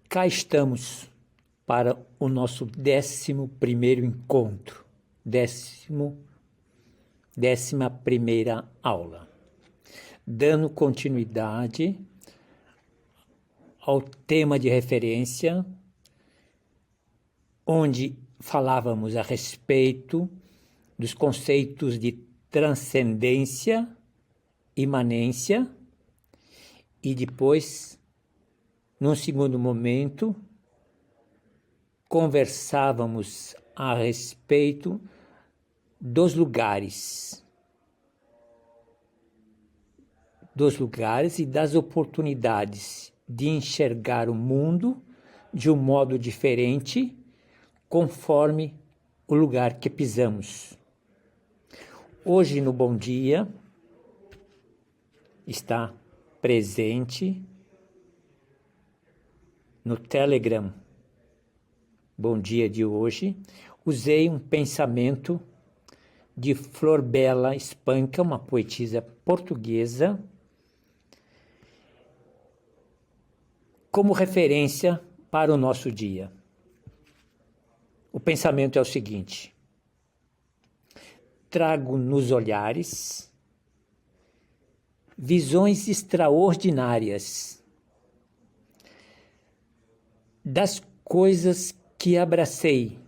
Cá estamos para o nosso 11º encontro, 11ª aula, dando continuidade ao tema de referência, onde falávamos a respeito dos conceitos de transcendência, imanência, e depois, num segundo momento, conversávamos a respeito dos lugares e das oportunidades de enxergar o mundo de um modo diferente, conforme o lugar que pisamos. Hoje, no Bom Dia, está presente no Telegram Bom Dia de hoje, usei um pensamento de Flor Bela Espanca, uma poetisa portuguesa, como referência para o nosso dia. O pensamento é o seguinte: trago nos olhares visões extraordinárias das coisas que abracei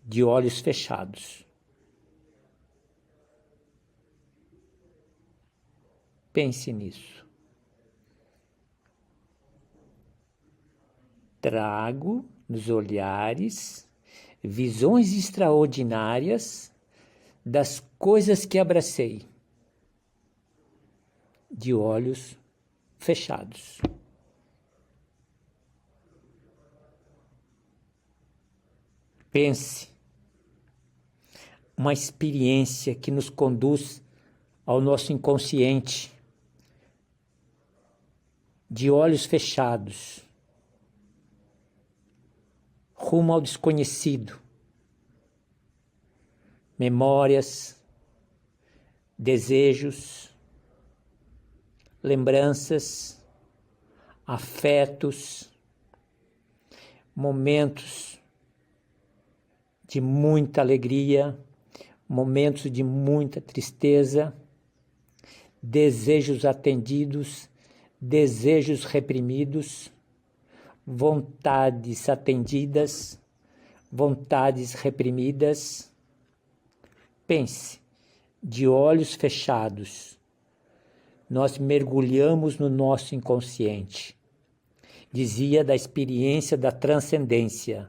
de olhos fechados. Pense nisso. Trago nos olhares visões extraordinárias das coisas que abracei de olhos fechados. Pense, uma experiência que nos conduz ao nosso inconsciente, de olhos fechados, rumo ao desconhecido. Memórias, desejos, lembranças, afetos, momentos de muita alegria, momentos de muita tristeza, desejos atendidos, desejos reprimidos, vontades atendidas, vontades reprimidas. Pense, de olhos fechados, nós mergulhamos no nosso inconsciente. Dizia da experiência da transcendência,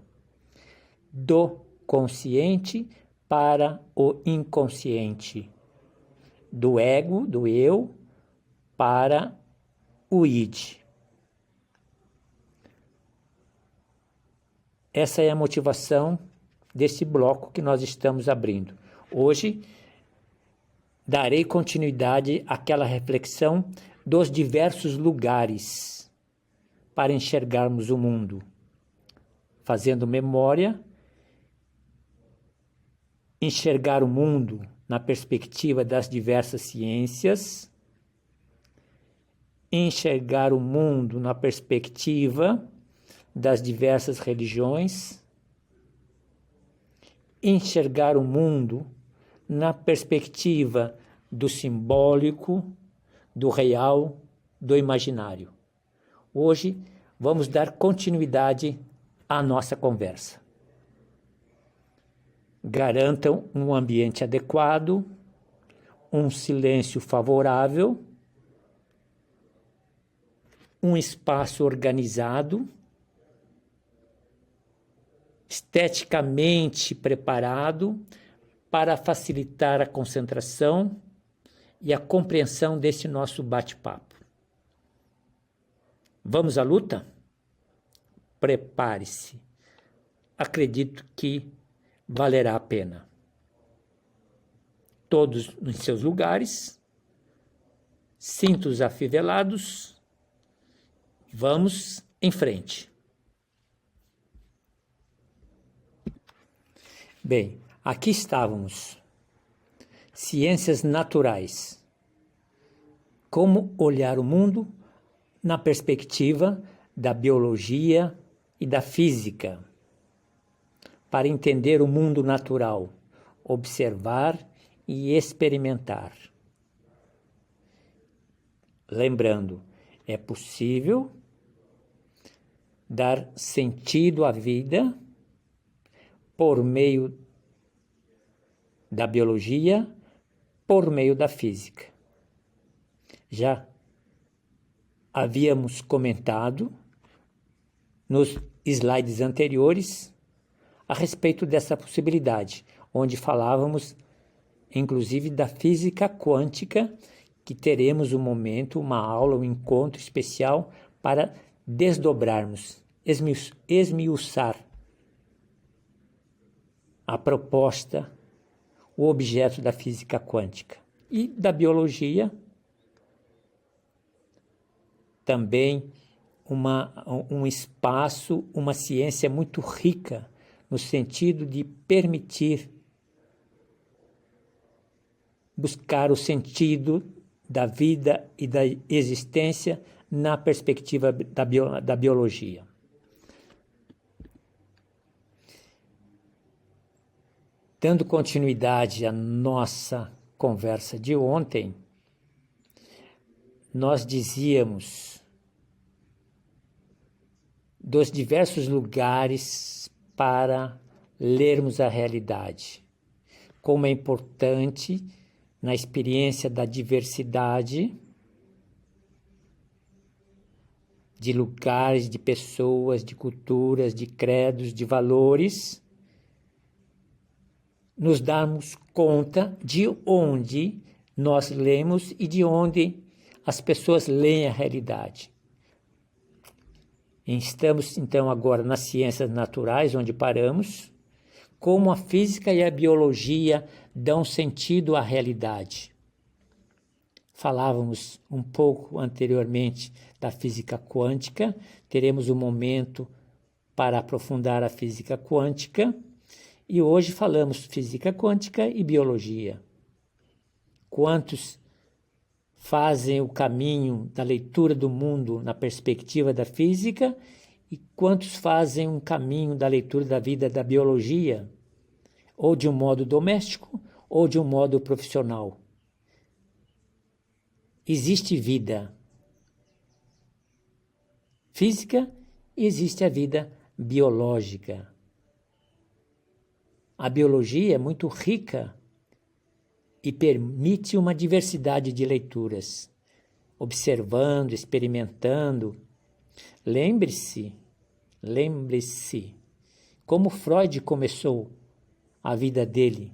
do consciente para o inconsciente, do ego, do eu, para o id. Essa é a motivação desse bloco que nós estamos abrindo. Hoje, darei continuidade àquela reflexão dos diversos lugares para enxergarmos o mundo, fazendo memória, enxergar o mundo na perspectiva das diversas ciências, enxergar o mundo na perspectiva das diversas religiões, enxergar o mundo na perspectiva do simbólico, do real, do imaginário. Hoje vamos dar continuidade à nossa conversa. Garantam um ambiente adequado, um silêncio favorável, um espaço organizado, esteticamente preparado para facilitar a concentração e a compreensão desse nosso bate-papo. Vamos à luta? Prepare-se. Acredito que valerá a pena. Todos em seus lugares, cintos afivelados, vamos em frente. Bem, aqui estávamos. Ciências naturais. Como olhar o mundo na perspectiva da biologia e da física, para entender o mundo natural, observar e experimentar. Lembrando, é possível dar sentido à vida por meio da biologia, por meio da física. Já havíamos comentado nos slides anteriores a respeito dessa possibilidade, onde falávamos inclusive da física quântica, que teremos um momento, uma aula, um encontro especial para desdobrarmos, esmiuçar a proposta, o objeto da física quântica. E da biologia, também um espaço, uma ciência muito rica, no sentido de permitir buscar o sentido da vida e da existência na perspectiva da biologia. Dando continuidade à nossa conversa de ontem, nós dizíamos dos diversos lugares para lermos a realidade, como é importante na experiência da diversidade de lugares, de pessoas, de culturas, de credos, de valores, nos darmos conta de onde nós lemos e de onde as pessoas leem a realidade. Estamos, então, agora nas ciências naturais, onde paramos, como a física e a biologia dão sentido à realidade. Falávamos um pouco anteriormente da física quântica, teremos um momento para aprofundar a física quântica, e hoje falamos física quântica e biologia. Quantos fazem o caminho da leitura do mundo na perspectiva da física e quantos fazem um caminho da leitura da vida da biologia, ou de um modo doméstico ou de um modo profissional? Existe vida física e existe a vida biológica. A biologia é muito rica e permite uma diversidade de leituras, observando, experimentando. Lembre-se, como Freud começou a vida dele,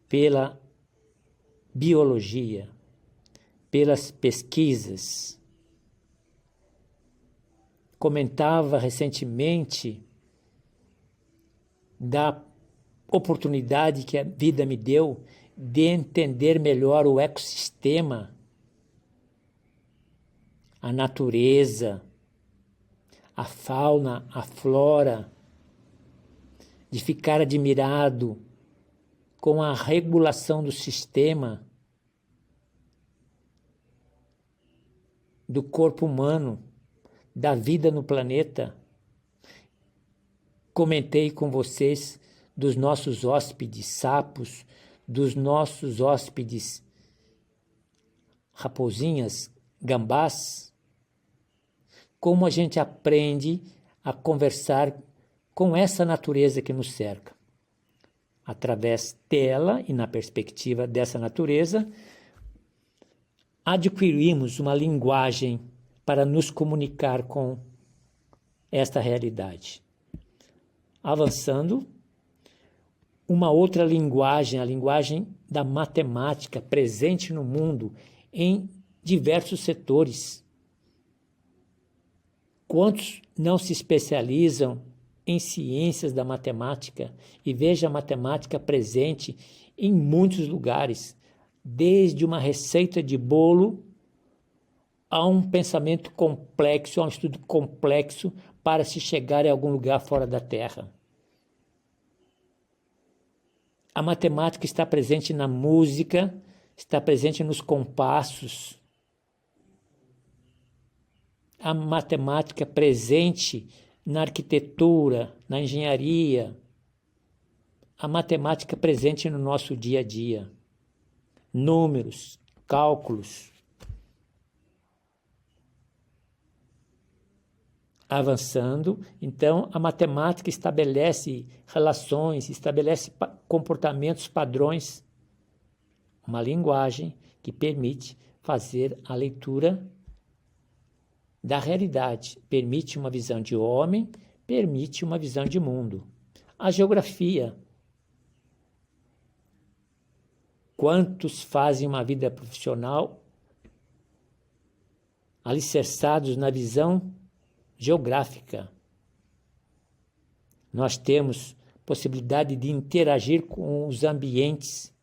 pela biologia, pelas pesquisas. Comentava recentemente da oportunidade que a vida me deu de entender melhor o ecossistema, a natureza, a fauna, a flora, de ficar admirado com a regulação do sistema do corpo humano, da vida no planeta. Comentei com vocês dos nossos hóspedes sapos, dos nossos hóspedes raposinhas, gambás, como a gente aprende a conversar com essa natureza que nos cerca. Através dela e na perspectiva dessa natureza, adquirimos uma linguagem para nos comunicar com esta realidade. Avançando, uma outra linguagem, a linguagem da matemática, presente no mundo em diversos setores. Quantos não se especializam em ciências da matemática e veja a matemática presente em muitos lugares, desde uma receita de bolo a um pensamento complexo, a um estudo complexo para se chegar a algum lugar fora da Terra. A matemática está presente na música, está presente nos compassos. a matemática presente na arquitetura, na engenharia, a matemática presente no nosso dia a dia. Números, cálculos. Avançando, então, a matemática estabelece relações, estabelece comportamentos, padrões, uma linguagem que permite fazer a leitura da realidade, permite uma visão de homem, permite uma visão de mundo. A geografia. Quantos fazem uma vida profissional alicerçados na visão geográfica? Nós temos possibilidade de interagir com os ambientes.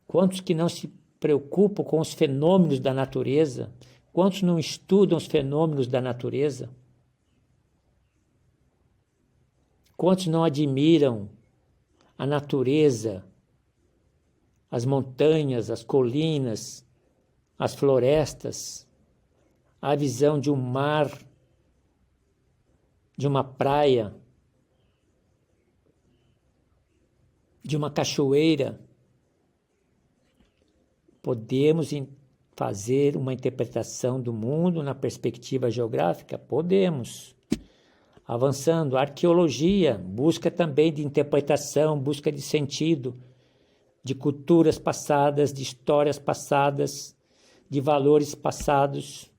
Quantos que não se preocupam com os fenômenos da natureza? Quantos não estudam os fenômenos da natureza? Quantos não admiram a natureza, as montanhas, as colinas, as florestas, a visão de um mar, de uma praia, de uma cachoeira? Podemos fazer uma interpretação do mundo na perspectiva geográfica? Podemos. Avançando, a arqueologia, busca também de interpretação, busca de sentido, de culturas passadas, de histórias passadas, de valores passados.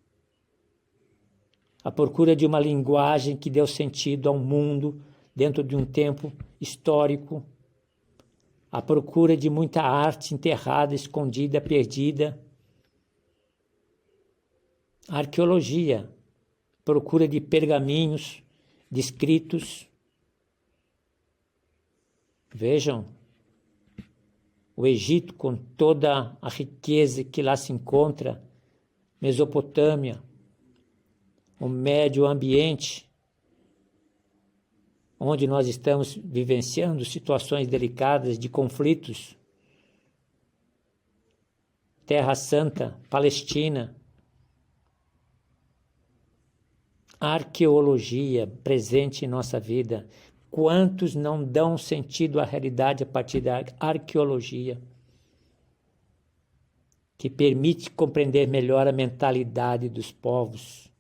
A procura de uma linguagem que deu sentido ao mundo dentro de um tempo histórico. A procura de muita arte enterrada, escondida, perdida. A arqueologia, procura de pergaminhos, de escritos. Vejam, o Egito, com toda a riqueza que lá se encontra, Mesopotâmia, o Médio Ambiente, onde nós estamos vivenciando situações delicadas de conflitos, Terra Santa, Palestina. A arqueologia presente em nossa vida. Quantos não dão sentido à realidade a partir da arqueologia, que permite compreender melhor a mentalidade dos povos,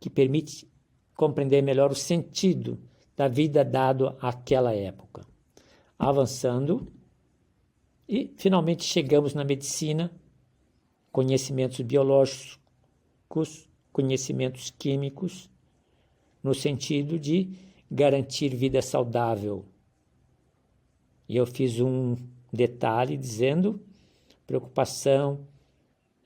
que permite compreender melhor o sentido da vida dado àquela época. Avançando, e finalmente chegamos na medicina, conhecimentos biológicos, conhecimentos químicos, no sentido de garantir vida saudável. E eu fiz um detalhe dizendo preocupação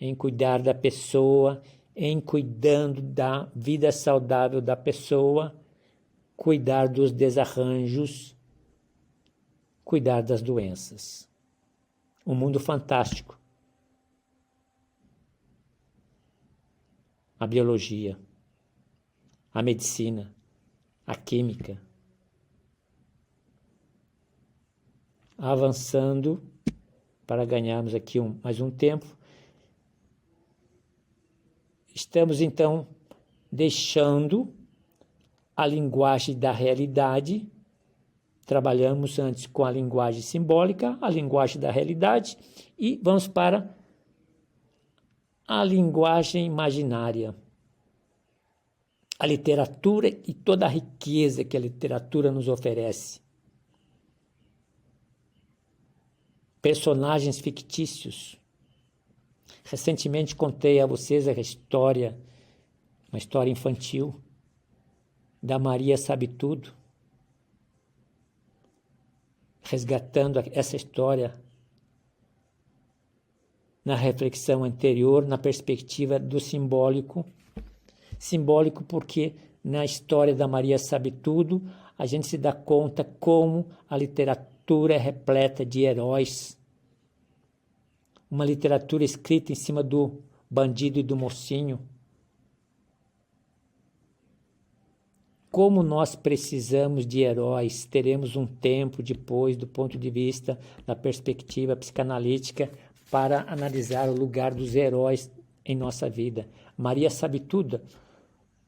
em cuidar da pessoa, em cuidando da vida saudável da pessoa, cuidar dos desarranjos, cuidar das doenças. Um mundo fantástico. A biologia, a medicina, a química. Avançando para ganharmos aqui mais um tempo. Estamos então deixando a linguagem da realidade. Trabalhamos antes com a linguagem simbólica, a linguagem da realidade, e vamos para a linguagem imaginária, a literatura e toda a riqueza que a literatura nos oferece. Personagens fictícios. Recentemente contei a vocês uma história infantil, da Maria Sabe Tudo, resgatando essa história na reflexão anterior, na perspectiva do simbólico. Simbólico porque na história da Maria Sabe Tudo, a gente se dá conta como a literatura é repleta de heróis. Uma literatura escrita em cima do bandido e do mocinho. Como nós precisamos de heróis, teremos um tempo depois, do ponto de vista da perspectiva psicanalítica, para analisar o lugar dos heróis em nossa vida. Maria sabe tudo.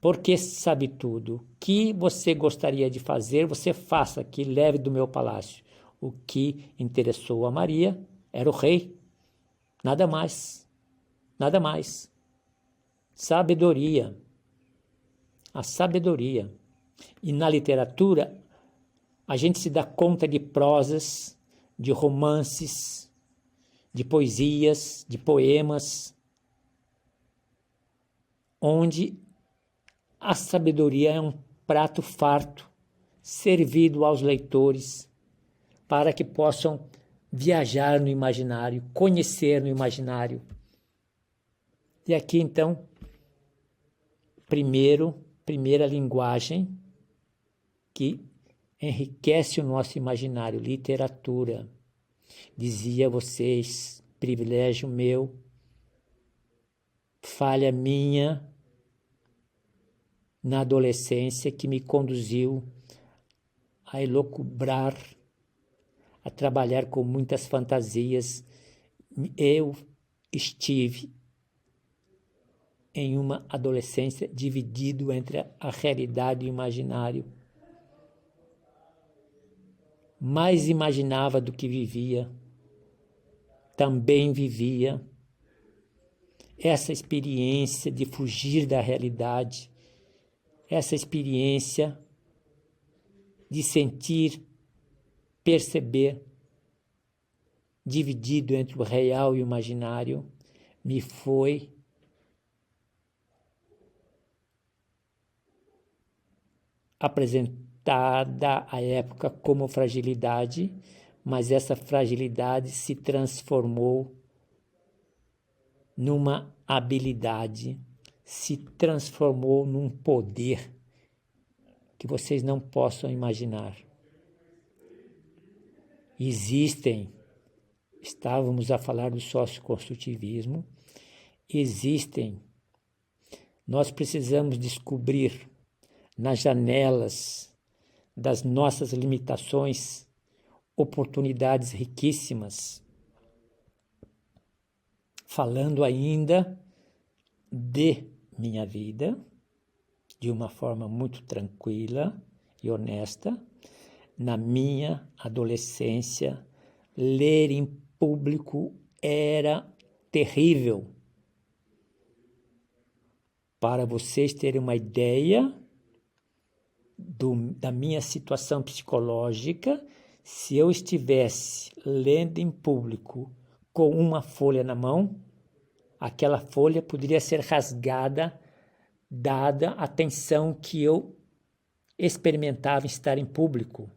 Porque sabe tudo. O que você gostaria de fazer, você faça, que leve do meu palácio. O que interessou a Maria era o rei. Nada mais. Nada mais. Sabedoria. A sabedoria. E na literatura, a gente se dá conta de prosas, de romances, de poesias, de poemas, onde a sabedoria é um prato farto, servido aos leitores, para que possam viajar no imaginário, conhecer no imaginário. E aqui, então, primeira linguagem que enriquece o nosso imaginário, literatura. Dizia a vocês, privilégio meu, falha minha na adolescência que me conduziu a elocubrar, a trabalhar com muitas fantasias. Eu estive em uma adolescência dividido entre a realidade e o imaginário. Mais imaginava do que vivia, também vivia. Essa experiência de fugir da realidade, essa experiência de sentir, perceber, dividido entre o real e o imaginário, me foi apresentada à época como fragilidade, mas essa fragilidade se transformou numa habilidade, se transformou num poder que vocês não possam imaginar. Estávamos a falar do socioconstrutivismo, nós precisamos descobrir nas janelas das nossas limitações oportunidades riquíssimas. Falando ainda de minha vida, de uma forma muito tranquila e honesta, na minha adolescência, ler em público era terrível. Para vocês terem uma ideia da minha situação psicológica, se eu estivesse lendo em público com uma folha na mão, aquela folha poderia ser rasgada, dada a tensão que eu experimentava em estar em público.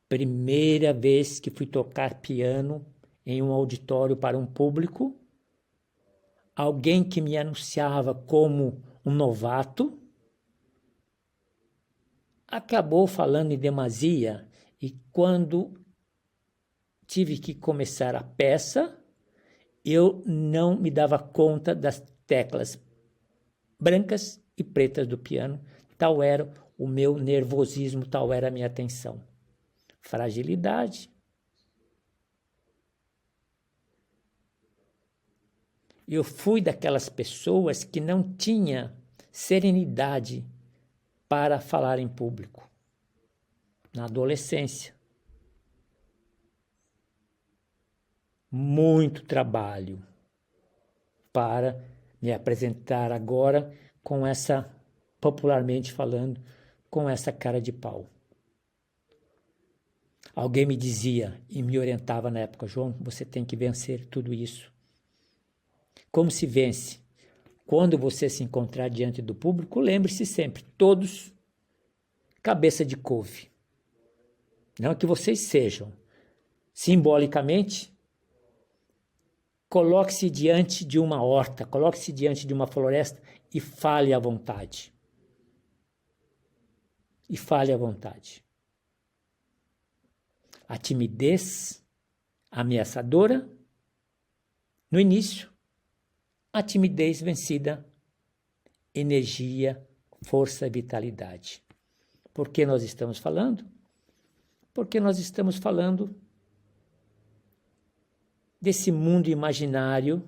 Primeira vez que fui tocar piano em um auditório para um público, alguém que me anunciava como um novato acabou falando em demasia, e quando tive que começar a peça, eu não me dava conta das teclas brancas e pretas do piano. Tal era o meu nervosismo, tal era a minha tensão. Fragilidade. Eu fui daquelas pessoas que não tinha serenidade para falar em público, na adolescência. Muito trabalho para me apresentar agora com essa, popularmente falando, com essa cara de pau. Alguém me dizia e me orientava na época: João, você tem que vencer tudo isso. Como se vence? Quando você se encontrar diante do público, lembre-se sempre, todos cabeça de couve. Não que vocês sejam. Simbolicamente, coloque-se diante de uma horta, coloque-se diante de uma floresta e fale à vontade. E fale à vontade. A timidez ameaçadora, no início, a timidez vencida, energia, força e vitalidade. Por que nós estamos falando? Porque nós estamos falando desse mundo imaginário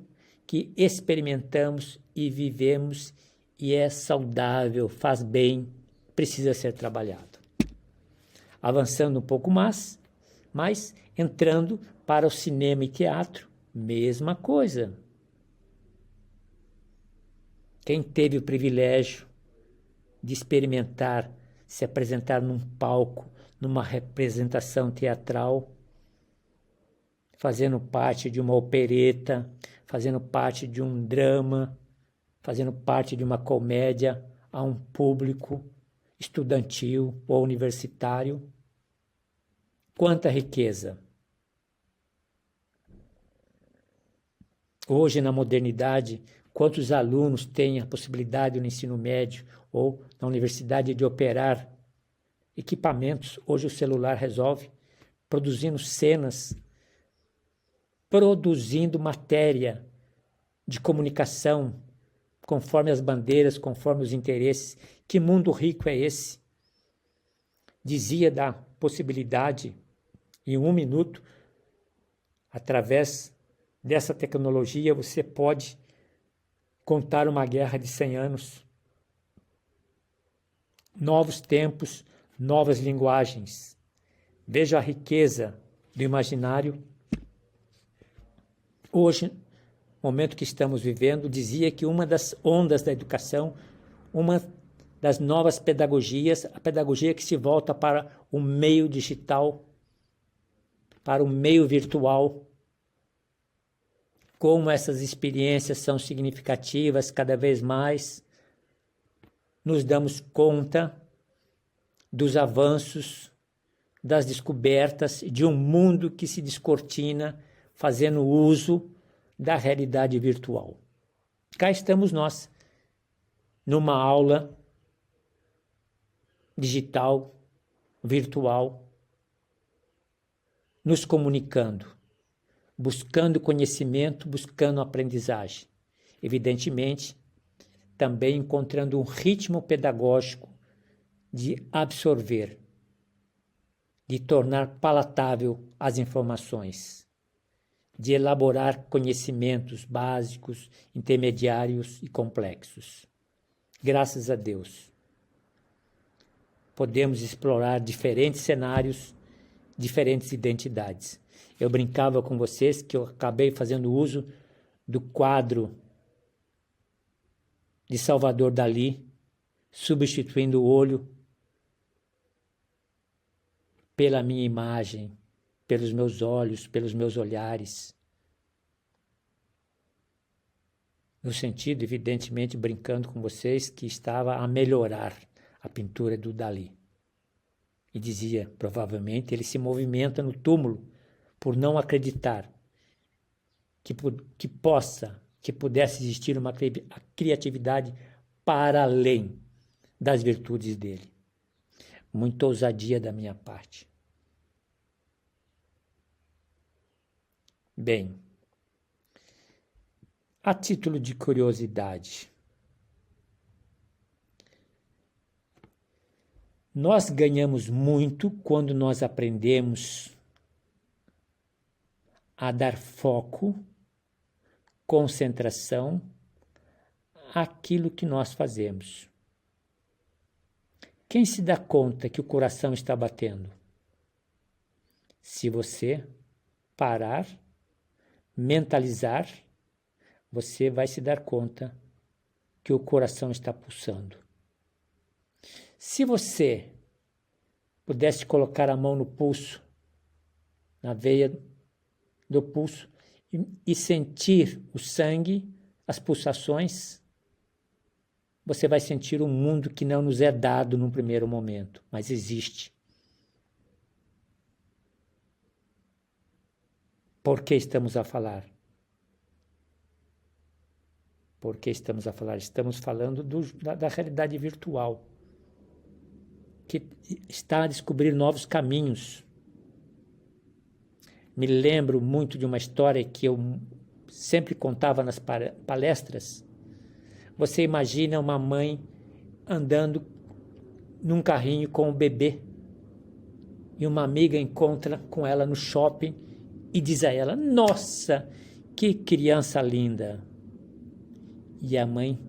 que experimentamos e vivemos e é saudável, faz bem, precisa ser trabalhado. Avançando um pouco mais entrando para o cinema e teatro, mesma coisa. Quem teve o privilégio de experimentar, se apresentar num palco, numa representação teatral, fazendo parte de uma opereta, fazendo parte de um drama, fazendo parte de uma comédia a um público estudantil ou universitário. Quanta riqueza! Hoje, na modernidade, quantos alunos têm a possibilidade no ensino médio ou na universidade de operar equipamentos? Hoje o celular resolve, produzindo cenas, produzindo matéria de comunicação, conforme as bandeiras, conforme os interesses. Que mundo rico é esse? Dizia da possibilidade, em 1 minuto, através dessa tecnologia, você pode contar uma guerra de 100 anos. Novos tempos, novas linguagens. Veja a riqueza do imaginário. Hoje, no momento que estamos vivendo, dizia que uma das ondas da educação, uma das novas pedagogias, a pedagogia que se volta para o meio digital, para o meio virtual. Como essas experiências são significativas cada vez mais, nos damos conta dos avanços, das descobertas de um mundo que se descortina fazendo uso da realidade virtual. Cá estamos nós, numa aula digital, virtual, nos comunicando, buscando conhecimento, buscando aprendizagem. Evidentemente, também encontrando um ritmo pedagógico de absorver, de tornar palatável as informações, de elaborar conhecimentos básicos, intermediários e complexos. Graças a Deus, podemos explorar diferentes cenários, diferentes identidades. Eu brincava com vocês que eu acabei fazendo uso do quadro de Salvador Dalí, substituindo o olho pela minha imagem, pelos meus olhos, pelos meus olhares. No sentido, evidentemente, brincando com vocês, que estava a melhorar a pintura do Dalí. E dizia, provavelmente, ele se movimenta no túmulo por não acreditar que pudesse existir uma criatividade para além das virtudes dele. Muita ousadia da minha parte. Bem, a título de curiosidade, nós ganhamos muito quando nós aprendemos a dar foco, concentração àquilo que nós fazemos. Quem se dá conta que o coração está batendo? Se você parar, mentalizar, você vai se dar conta que o coração está pulsando. Se você pudesse colocar a mão no pulso, na veia do pulso, e sentir o sangue, as pulsações, você vai sentir um mundo que não nos é dado num primeiro momento, mas existe. Por que estamos a falar? Por que estamos a falar? Estamos falando da realidade virtual, que está a descobrir novos caminhos. Me lembro muito de uma história que eu sempre contava nas palestras. Você imagina uma mãe andando num carrinho com o bebê e uma amiga encontra com ela no shopping e diz a ela: nossa, que criança linda! E a mãe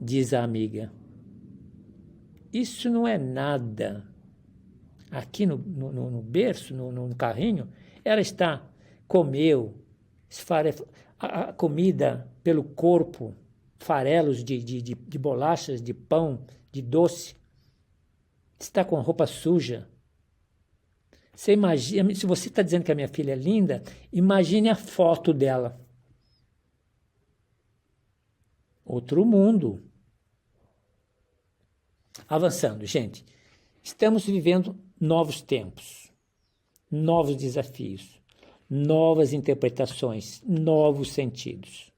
diz à amiga: isso não é nada. Aqui no berço, no carrinho, ela comeu a comida pelo corpo, farelos de bolachas, de pão, de doce. Está com a roupa suja. Você imagina, se você está dizendo que a minha filha é linda, imagine a foto dela. Outro mundo. Avançando, gente. Estamos vivendo novos tempos, novos desafios, novas interpretações, novos sentidos.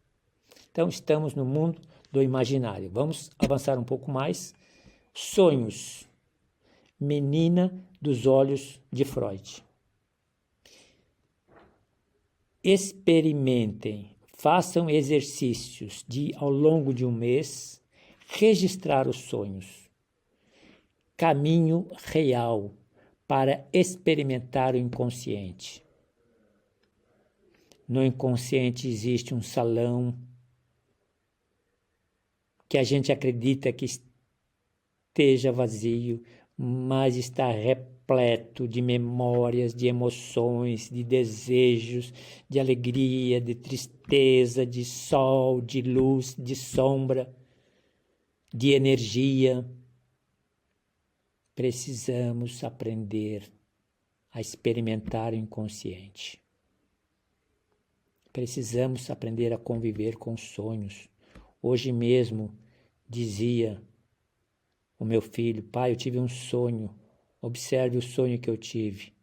Então, estamos no mundo do imaginário. Vamos avançar um pouco mais. Sonhos. Menina dos olhos de Freud. Experimentem, façam exercícios de, ao longo de um mês, registrar os sonhos. Caminho real para experimentar o inconsciente. No inconsciente existe um salão que a gente acredita que esteja vazio, mas está repleto de memórias, de emoções, de desejos, de alegria, de tristeza, de sol, de luz, de sombra, de energia. Precisamos aprender a experimentar o inconsciente. Precisamos aprender a conviver com sonhos. Hoje mesmo dizia o meu filho: pai, eu tive um sonho. Observe o sonho que eu tive.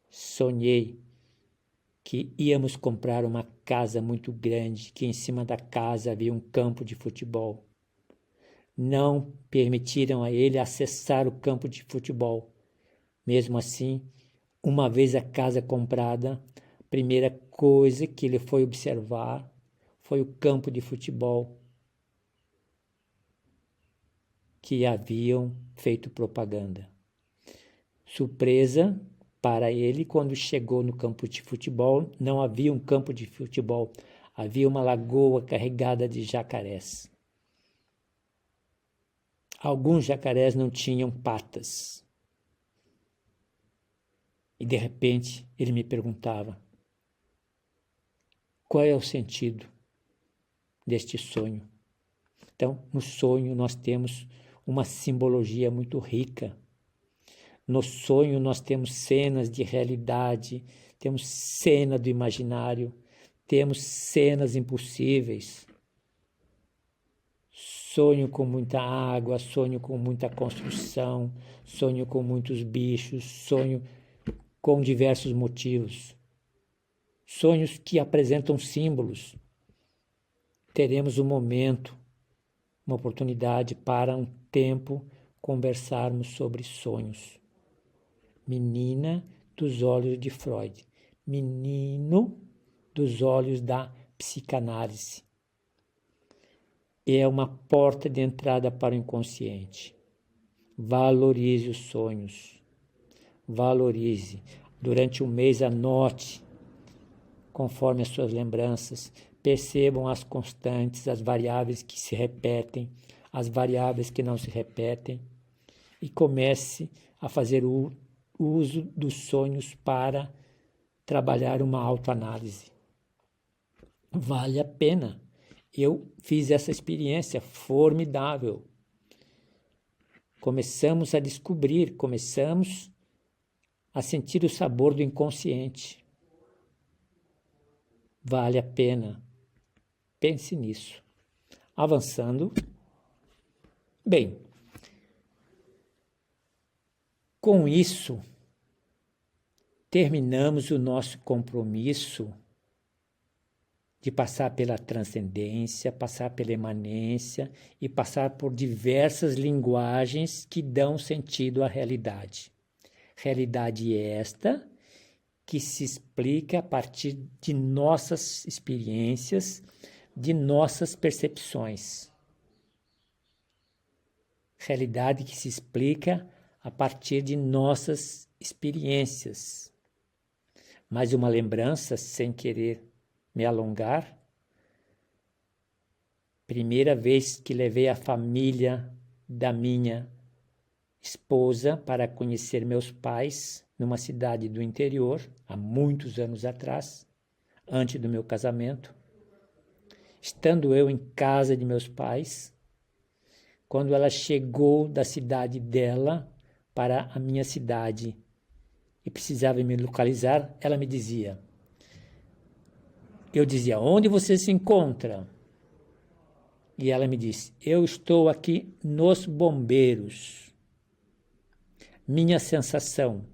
Sonhei que íamos comprar uma casa muito grande, que em cima da casa havia um campo de futebol. Não permitiram a ele acessar o campo de futebol. Mesmo assim, uma vez a casa comprada, a primeira coisa que ele foi observar foi o campo de futebol que haviam feito propaganda. Surpresa para ele, quando chegou no campo de futebol, não havia um campo de futebol, havia uma lagoa carregada de jacarés. Alguns jacarés não tinham patas. E de repente ele me perguntava: qual é o sentido deste sonho? Então, no sonho nós temos uma simbologia muito rica. No sonho nós temos cenas de realidade, temos cena do imaginário, temos cenas impossíveis. Sonho com muita água, sonho com muita construção, sonho com muitos bichos, sonho com diversos motivos. Sonhos que apresentam símbolos. Teremos um momento, uma oportunidade para um tempo conversarmos sobre sonhos. Menina dos olhos de Freud. Menino dos olhos da psicanálise. É uma porta de entrada para o inconsciente. Valorize os sonhos. Valorize. Durante um mês, anote, conforme as suas lembranças. Percebam as constantes, as variáveis que se repetem, as variáveis que não se repetem. E comece a fazer o uso dos sonhos para trabalhar uma autoanálise. Vale a pena. Eu fiz essa experiência formidável. Começamos a descobrir, começamos a sentir o sabor do inconsciente. Vale a pena. Pense nisso. Avançando. Bem, com isso, terminamos o nosso compromisso de passar pela transcendência, passar pela imanência e passar por diversas linguagens que dão sentido à realidade. Realidade esta que se explica a partir de nossas experiências, de nossas percepções. Realidade que se explica a partir de nossas experiências. Mais uma lembrança, sem querer me alongar. Primeira vez que levei a família da minha esposa para conhecer meus pais numa cidade do interior, há muitos anos atrás, antes do meu casamento. Estando eu em casa de meus pais, quando ela chegou da cidade dela para a minha cidade e precisava me localizar, ela me dizia, eu dizia, onde você se encontra? E ela me disse, eu estou aqui nos bombeiros. Minha sensação,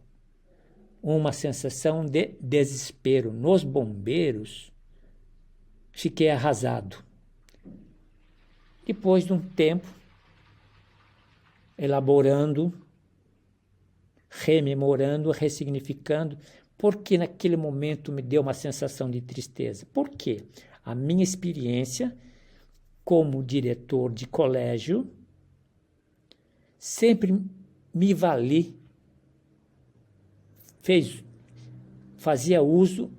uma sensação de desespero. Nos bombeiros, fiquei arrasado. Depois de um tempo, elaborando, rememorando, ressignificando, porque naquele momento me deu uma sensação de tristeza. Por quê? A minha experiência como diretor de colégio, sempre me vali, fazia uso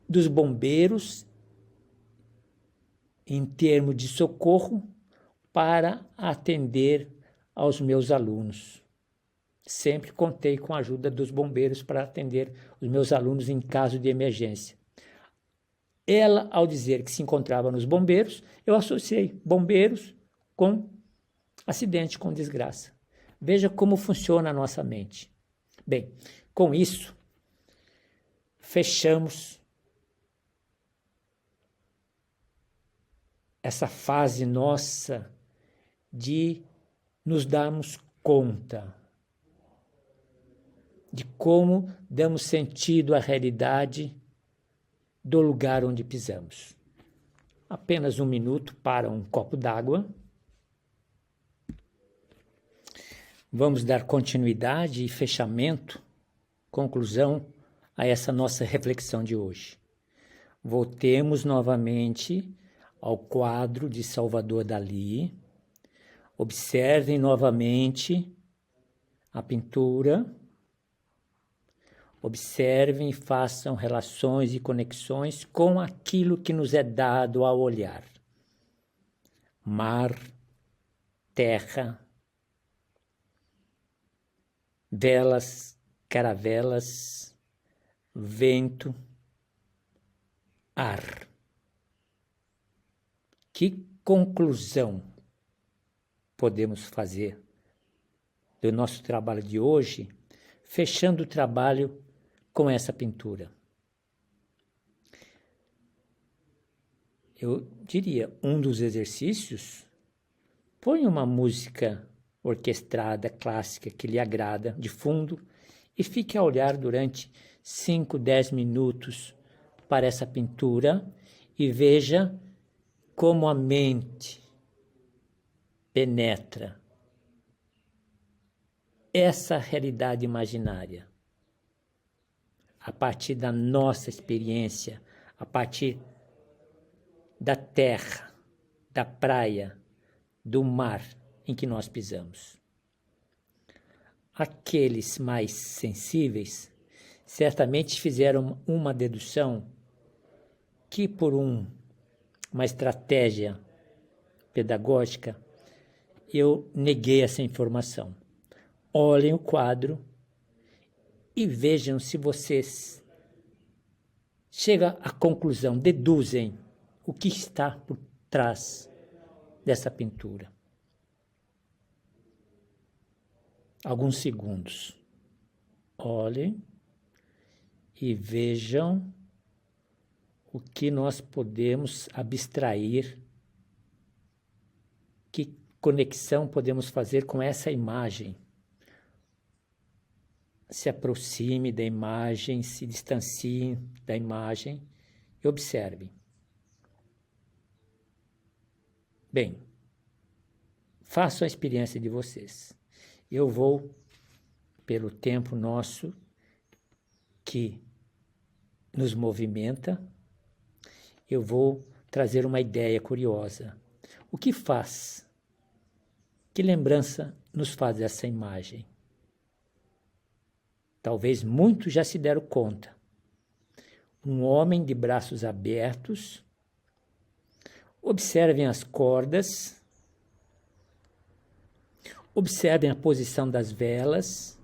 dos bombeiros em termos de socorro para atender aos meus alunos. Sempre contei com a ajuda dos bombeiros para atender os meus alunos em caso de emergência. Ela, ao dizer que se encontrava nos bombeiros, eu associei bombeiros com acidente, com desgraça. Veja como funciona a nossa mente. Bem, com isso, fechamos essa fase nossa de nos darmos conta de como damos sentido à realidade do lugar onde pisamos. Apenas um minuto para um copo d'água. Vamos dar continuidade e fechamento, conclusão a essa nossa reflexão de hoje. Voltemos novamente ao quadro de Salvador Dalí. Observem novamente a pintura. Observem e façam relações e conexões com aquilo que nos é dado ao olhar. Mar, terra, velas, caravelas, vento, ar. Que conclusão podemos fazer do nosso trabalho de hoje, fechando o trabalho com essa pintura? Eu diria, um dos exercícios, põe uma música orquestrada, clássica, que lhe agrada, de fundo, e fique a olhar durante 5, 10 minutos para essa pintura e veja como a mente penetra essa realidade imaginária a partir da nossa experiência, a partir da terra, da praia, do mar em que nós pisamos. Aqueles mais sensíveis certamente fizeram uma dedução que, por uma estratégia pedagógica, eu neguei essa informação. Olhem o quadro e vejam se vocês chegam à conclusão, deduzem o que está por trás dessa pintura. Alguns segundos. Olhem e vejam o que nós podemos abstrair, que conexão podemos fazer com essa imagem. Se aproxime da imagem, se distancie da imagem e observe. Bem, façam a experiência de vocês. Eu vou, pelo tempo nosso que nos movimenta, eu vou trazer uma ideia curiosa. O que faz? Que lembrança nos faz essa imagem? Talvez muitos já se deram conta. Um homem de braços abertos, Observem as cordas, observem a posição das velas.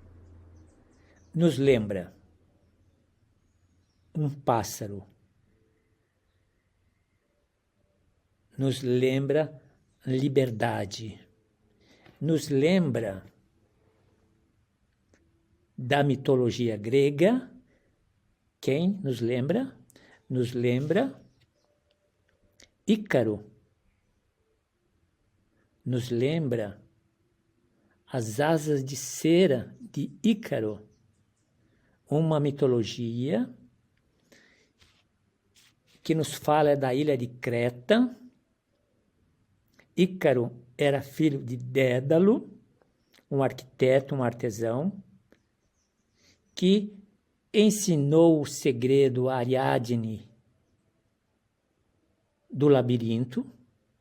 Nos lembra um pássaro, nos lembra liberdade, nos lembra da mitologia grega. Quem nos lembra? Nos lembra Ícaro, nos lembra as asas de cera de Ícaro, uma mitologia que nos fala da ilha de Creta. Ícaro era filho de Dédalo, um arquiteto, um artesão, que ensinou o segredo a Ariadne do labirinto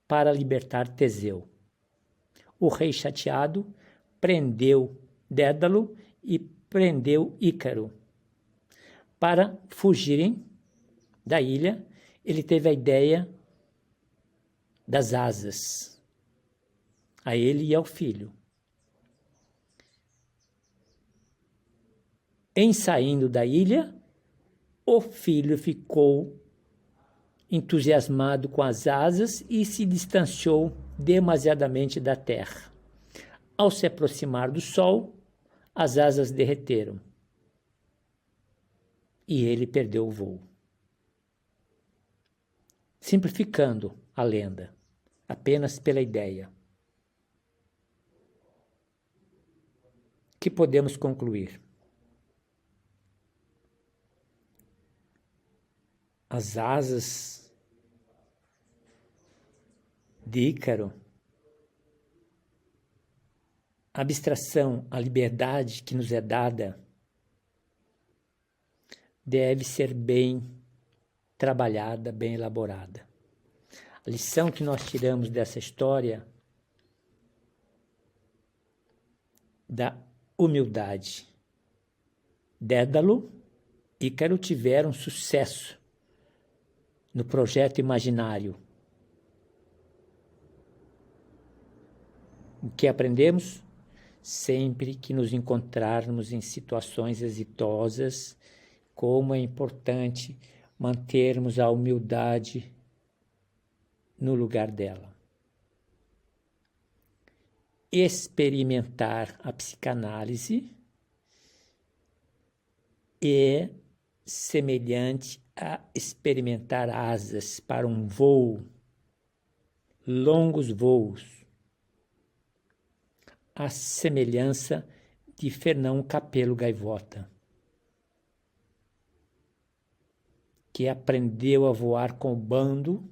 para libertar Teseu. O rei chateado prendeu Dédalo e prendeu Ícaro. Para fugirem da ilha, ele teve a ideia das asas, a ele e ao filho. Em saindo da ilha, o filho ficou entusiasmado com as asas e se distanciou demasiadamente da terra. Ao se aproximar do sol, as asas derreteram e ele perdeu o voo. Simplificando a lenda, apenas pela ideia. Que podemos concluir? As asas de Ícaro, a abstração, a liberdade que nos é dada, deve ser bem trabalhada, bem elaborada. A lição que nós tiramos dessa história da humildade. Dédalo e Ícaro tiveram sucesso no projeto imaginário. O que aprendemos? Sempre que nos encontrarmos em situações exitosas, como é importante mantermos a humildade no lugar dela. Experimentar a psicanálise é semelhante a experimentar asas para um voo, longos voos, a semelhança de Fernão Capelo Gaivota, que aprendeu a voar com o bando,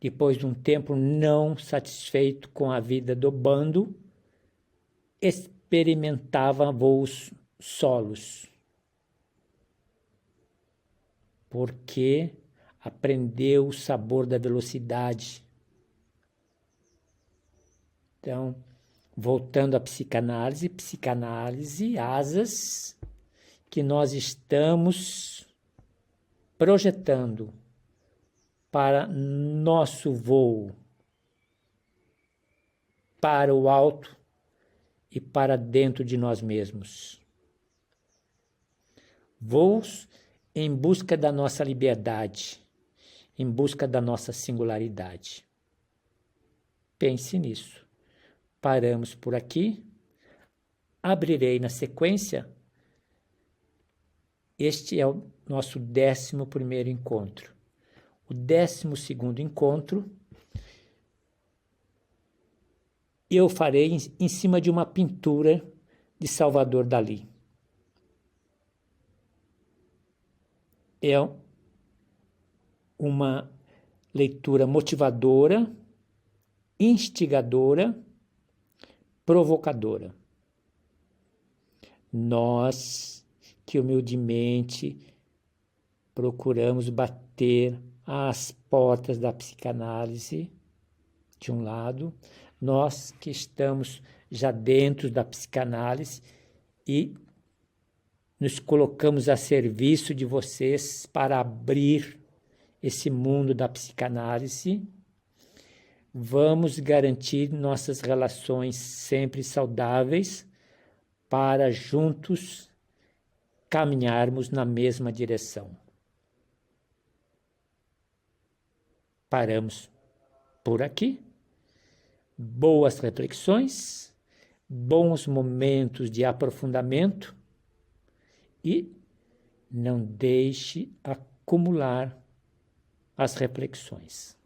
depois de um tempo não satisfeito com a vida do bando, experimentava voos solos, porque aprendeu o sabor da velocidade. Então, voltando à psicanálise, asas que nós estamos projetando para nosso voo, para o alto e para dentro de nós mesmos. Voos em busca da nossa liberdade, em busca da nossa singularidade. Pense nisso. Paramos por aqui. Abrirei na sequência. Este é o nosso 11º encontro. O 12º encontro eu farei em cima de uma pintura de Salvador Dalí. É uma leitura motivadora, instigadora, provocadora. Nós que humildemente procuramos bater às portas da psicanálise, de um lado, nós que estamos já dentro da psicanálise e nos colocamos a serviço de vocês para abrir esse mundo da psicanálise, vamos garantir nossas relações sempre saudáveis para juntos caminharmos na mesma direção. Paramos por aqui. Boas reflexões, bons momentos de aprofundamento e não deixe acumular as reflexões.